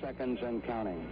seconds and counting.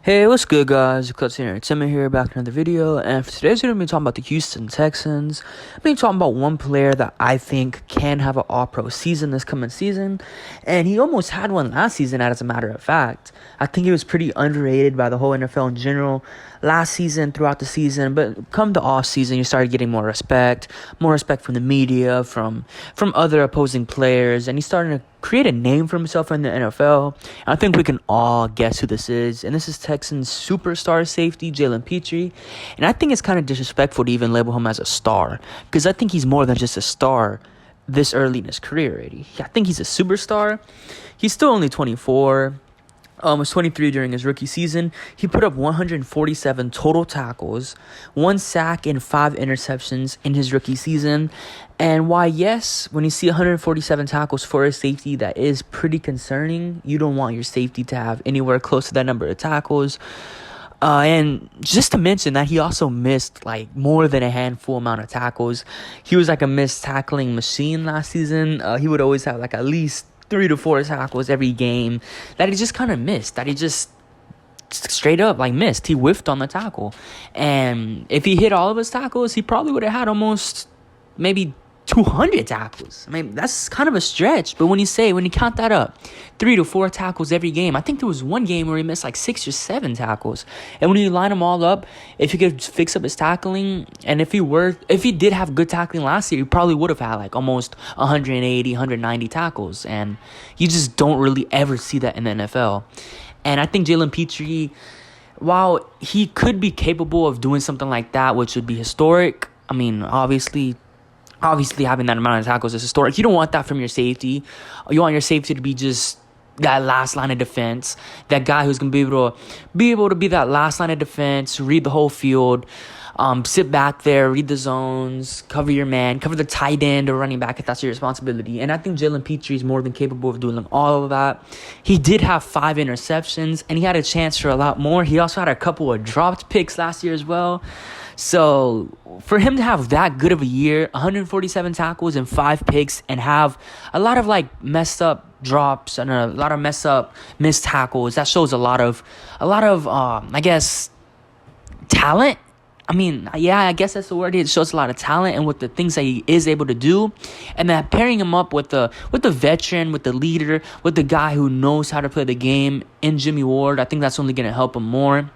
Hey, what's good, guys? It's here. It's Essam here, back in another video. And for today's video, I'm going to be talking about the Houston Texans. I'm going to be talking about one player that I think can have an all-pro season this coming season. And he almost had one last season, as a matter of fact. I think he was pretty underrated by the whole NFL in general last season, throughout the season. But come the off-season, you started getting more respect from the media, from other opposing players. And he's starting to create a name for himself in the NFL. I think we can all guess who this is. And this is Texans superstar safety, Jalen Pitre. And I think it's kind of disrespectful to even label him as a star, because I think he's more than just a star this early in his career already. I think he's a superstar. He's still only 24. Was 23 during his rookie season. He put up 147 total tackles, 1 sack, and 5 interceptions in his rookie season. And why, yes, when you see 147 tackles for a safety, that is pretty concerning. You don't want your safety to have anywhere close to that number of tackles. And just to mention that he also missed like more than a handful amount of tackles. He was like a missed tackling machine last season. He would always have like at least 3 to 4 tackles every game that he just kind of missed, that he just straight up like missed. He whiffed on the tackle. And if he hit all of his tackles, he probably would have had almost maybe 200 tackles. I mean, that's kind of a stretch. But when you count that up, 3 to 4 tackles every game. I think there was one game where he missed like 6 or 7 tackles. And when you line them all up, if he could fix up his tackling, and if he did have good tackling last year, he probably would have had like almost 180, 190 tackles. And you just don't really ever see that in the NFL. And I think Jalen Pitre, while he could be capable of doing something like that, which would be historic, I mean, obviously having that amount of tackles is historic. You don't want that from your safety. You want your safety to be just that last line of defense, that guy who's going to be able to be that last line of defense, read the whole field, sit back there, read the zones, cover your man, cover the tight end or running back if that's your responsibility. And I think Jalen Pitre is more than capable of doing all of that. He did have 5 interceptions, and he had a chance for a lot more. He also had a couple of dropped picks last year as well. So for him to have that good of a year, 147 tackles and 5 picks, and have a lot of like messed up drops and a lot of missed tackles, that shows a lot of I guess talent. I mean, yeah, I guess that's the word. It shows a lot of talent and with the things that he is able to do. And that pairing him up with the veteran, with the leader, with the guy who knows how to play the game in Jimmy Ward, I think that's only going to help him more.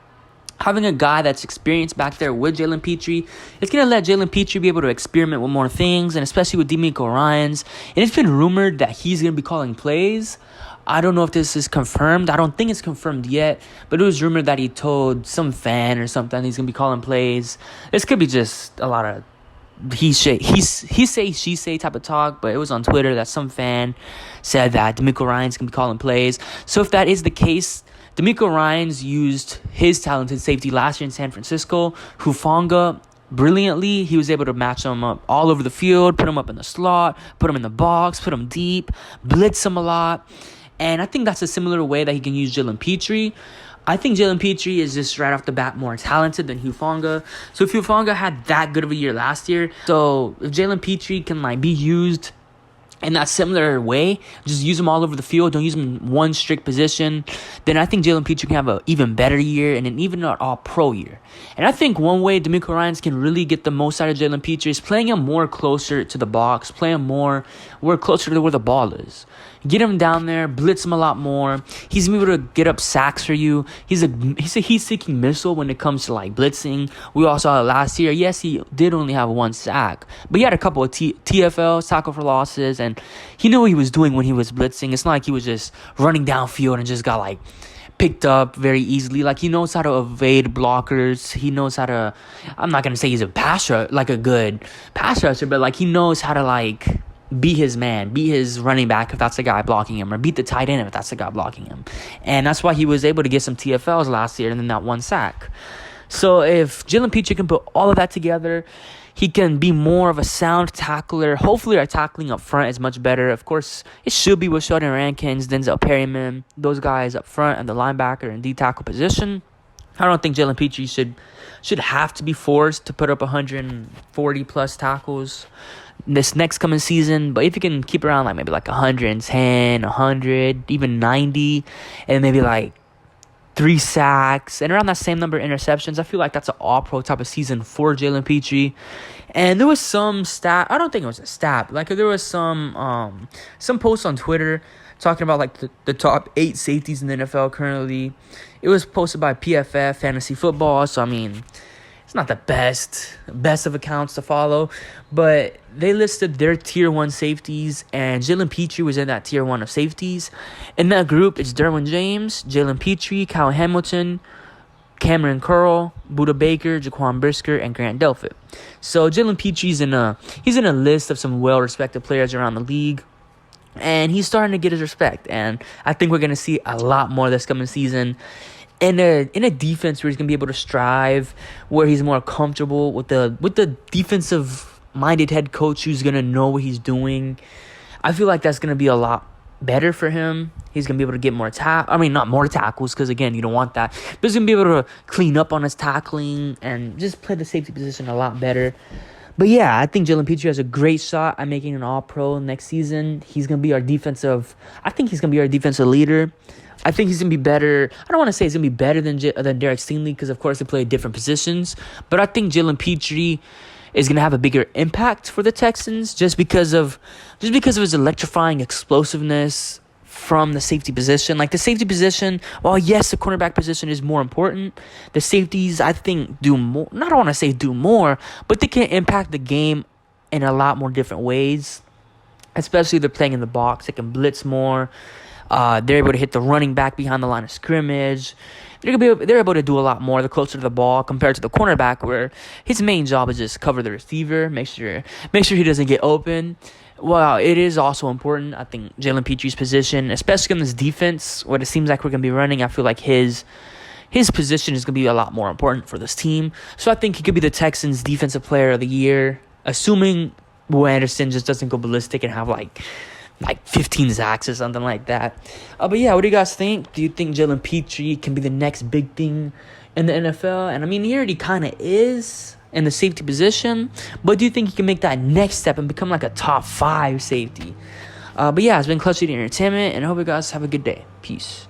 Having a guy that's experienced back there with Jalen Pitre, it's going to let Jalen Pitre be able to experiment with more things, and especially with D'Amico Ryans. And it's been rumored that he's going to be calling plays. I don't know if this is confirmed. I don't think it's confirmed yet, but it was rumored that he told some fan or something he's going to be calling plays. This could be just a lot of he say, she say type of talk, but it was on Twitter that some fan said that D'Amico Ryans can be calling plays. So if that is the case, D'Amico Ryans used his talented safety last year in San Francisco, Hufanga, brilliantly. He was able to match him up all over the field, put him up in the slot, put him in the box, put him deep, blitz him a lot. And I think that's a similar way that he can use Jalen Pitre. I think Jalen Pitre is just right off the bat more talented than Hufanga. So if Hufanga had that good of a year last year, so if Jalen Pitre can like be used in that similar way, just use him all over the field, don't use him in one strict position, then I think Jalen Pitre can have an even better year and an even all-pro year. And I think one way D'Amico Ryans can really get the most out of Jalen Pitre is playing him more closer to the box, playing him more closer to where the ball is. Get him down there, blitz him a lot more. He's able to get up sacks for you. He's a heat-seeking missile when it comes to like blitzing. We all saw it last year. Yes, he did only have 1 sack, but he had a couple of TFLs, tackle for losses, and he knew what he was doing when he was blitzing. It's not like he was just running downfield and just got like picked up very easily. Like, he knows how to evade blockers. He knows how to, I'm not gonna say he's a good pass rusher, but like he knows how to like be his man, be his running back if that's the guy blocking him, or beat the tight end if that's the guy blocking him. And that's why he was able to get some TFLs last year and then that 1 sack. So if Jalen Pitre can put all of that together, he can be more of a sound tackler. Hopefully our tackling up front is much better. Of course, it should be with Sheldon Rankins, Denzel Perryman, those guys up front and the linebacker and D-tackle position. I don't think Jalen Pitre should have to be forced to put up 140 plus tackles this next coming season. But if you can keep around like maybe like 110, 100, even 90, and maybe like 3 sacks and around that same number of interceptions, I feel like that's an all-pro type of season for Jalen Pitre. And there was some stat, I don't think it was a stat, like there was some posts on Twitter talking about like the top 8 safeties in the NFL currently. It was posted by PFF Fantasy Football, so I mean, it's not the best of accounts to follow, but they listed their tier 1 safeties, and Jalen Pitre was in that tier 1 of safeties. In that group, it's Derwin James, Jalen Pitre, Kyle Hamilton, Cameron Curl, Budda Baker, Jaquan Brisker, and Grant Delpit. So Jalen Petre's he's in a list of some well-respected players around the league, and he's starting to get his respect. And I think we're going to see a lot more this coming season in a defense where he's going to be able to strive, where he's more comfortable with the defensive-minded head coach who's going to know what he's doing. I feel like that's going to be a lot better for him. He's going to be able to get not more tackles, because, again, you don't want that. But he's going to be able to clean up on his tackling and just play the safety position a lot better. But, yeah, I think Jalen Pitre has a great shot at making an all-pro next season. He's going to be our defensive leader. I think he's going to be better. I don't want to say he's going to be better than Derek Stingley, because, of course, they play different positions. But I think Jalen Pitre is going to have a bigger impact for the Texans just because of his electrifying explosiveness from the safety position. Like, the safety position, while yes, the cornerback position is more important, the safeties, I think, do more. I don't want to say do more, but they can impact the game in a lot more different ways, especially if they're playing in the box. They can blitz more. They're able to hit the running back behind the line of scrimmage. They're able to do a lot more the closer to the ball compared to the cornerback, where his main job is just cover the receiver, make sure he doesn't get open. Well, it is also important. I think Jalen Petre's position, especially in this defense, what it seems like we're going to be running, I feel like his position is going to be a lot more important for this team. So I think he could be the Texans' Defensive Player of the Year, assuming Will Anderson just doesn't go ballistic and have like 15 sacks or something like that. But yeah, what do you guys think? Do you think Jalen Pitre can be the next big thing in the NFL? And I mean, he already kind of is in the safety position, but do you think he can make that next step and become like a top 5 safety? But yeah, it's been Clutch City Entertainment, and I hope you guys have a good day. Peace.